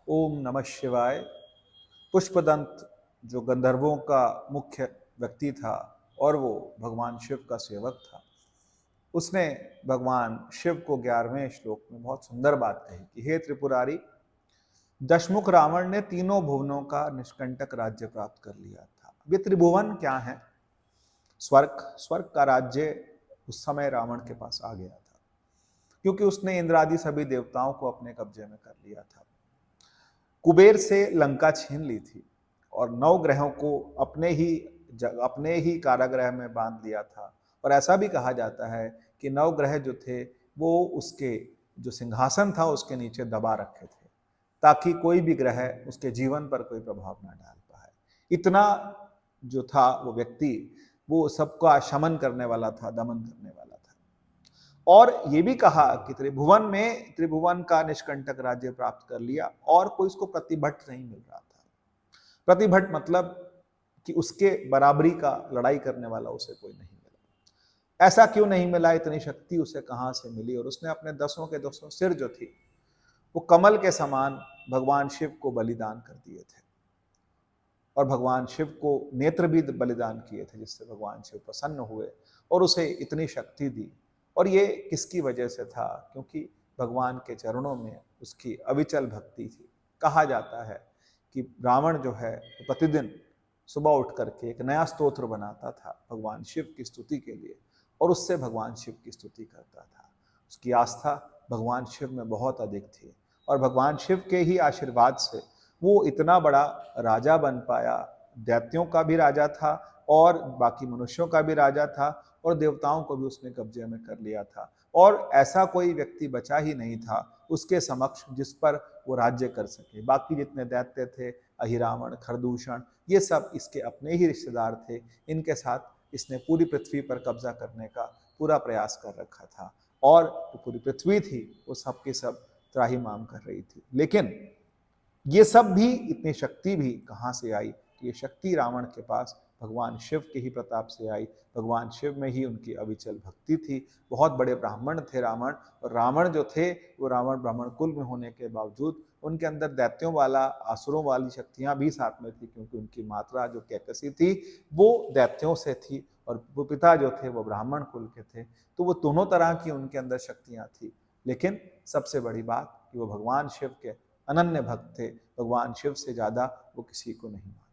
ओम नमः शिवाय। पुष्पदंत जो गंधर्वों का मुख्य व्यक्ति था और वो भगवान शिव का सेवक था, उसने भगवान शिव को 11वें श्लोक में बहुत सुंदर बात कही कि हे त्रिपुरारी, दशमुख रावण ने तीनों भुवनों का निष्कंटक राज्य प्राप्त कर लिया था। ये त्रिभुवन क्या है? स्वर्ग। स्वर्ग का राज्य उस समय रावण के पास आ गया था, क्योंकि उसने इंद्र आदि सभी देवताओं को अपने कब्जे में कर लिया था। कुबेर से लंका छीन ली थी और 9 ग्रहों को अपने ही कारागृह में बांध लिया था। और ऐसा भी कहा जाता है कि 9 ग्रह जो थे वो उसके जो सिंहासन था उसके नीचे दबा रखे थे, ताकि कोई भी ग्रह उसके जीवन पर कोई प्रभाव ना डाल पाए। इतना जो था वो व्यक्ति, वो सबका शमन करने वाला था, दमन करने वाला था। और ये भी कहा कि त्रिभुवन का निष्कंटक राज्य प्राप्त कर लिया और कोई उसको प्रतिभट नहीं मिल रहा था। प्रतिभट मतलब कि उसके बराबरी का लड़ाई करने वाला उसे कोई नहीं मिला। ऐसा क्यों नहीं मिला? इतनी शक्ति उसे कहां से मिली? और उसने अपने 10 के 10 सिर जो थी वो कमल के समान भगवान शिव को बलिदान कर दिए थे। और भगवान शिव को नेत्र भी बलिदान किए थे, जिससे भगवान शिव प्रसन्न हुए और उसे इतनी शक्ति दी। और ये किसकी वजह से था? क्योंकि भगवान के चरणों में उसकी अविचल भक्ति थी। कहा जाता है कि रावण जो है प्रतिदिन सुबह उठ करके एक नया स्तोत्र बनाता था भगवान शिव की स्तुति के लिए, और उससे भगवान शिव की स्तुति करता था। उसकी आस्था भगवान शिव में बहुत अधिक थी और भगवान शिव के ही आशीर्वाद से वो इतना बड़ा राजा बन पाया। दैत्यों का भी राजा था और बाकी मनुष्यों का भी राजा था, और देवताओं को भी उसने कब्जे में कर लिया था। और ऐसा कोई व्यक्ति बचा ही नहीं था उसके समक्ष जिस पर वो राज्य कर सके। बाकी जितने दैत्य थे, अहिरावण, खरदूषण, ये सब इसके अपने ही रिश्तेदार थे। इनके साथ इसने पूरी पृथ्वी पर कब्जा करने का पूरा प्रयास कर रखा था, और जो पूरी पृथ्वी थी वो सब की सब त्राहिमाम कर रही थी। लेकिन ये सब भी, इतनी शक्ति भी कहाँ से आई? ये शक्ति रावण के पास भगवान शिव के ही प्रताप से आई। भगवान शिव में ही उनकी अविचल भक्ति थी। बहुत बड़े ब्राह्मण थे रावण, और रावण जो थे वो रावण ब्राह्मण कुल में होने के बावजूद उनके अंदर दैत्यों वाला, आसुरों वाली शक्तियां भी साथ में थी, क्योंकि उनकी मात्रा जो कैकसी थी वो दैत्यों से थी और वो पिता जो थे वो ब्राह्मण कुल के थे। तो वो दोनों तरह की उनके अंदर शक्तियां थी। लेकिन सबसे बड़ी बात कि वो भगवान शिव के अनन्य भक्त थे। भगवान शिव से ज्यादा वो किसी को नहीं मानते।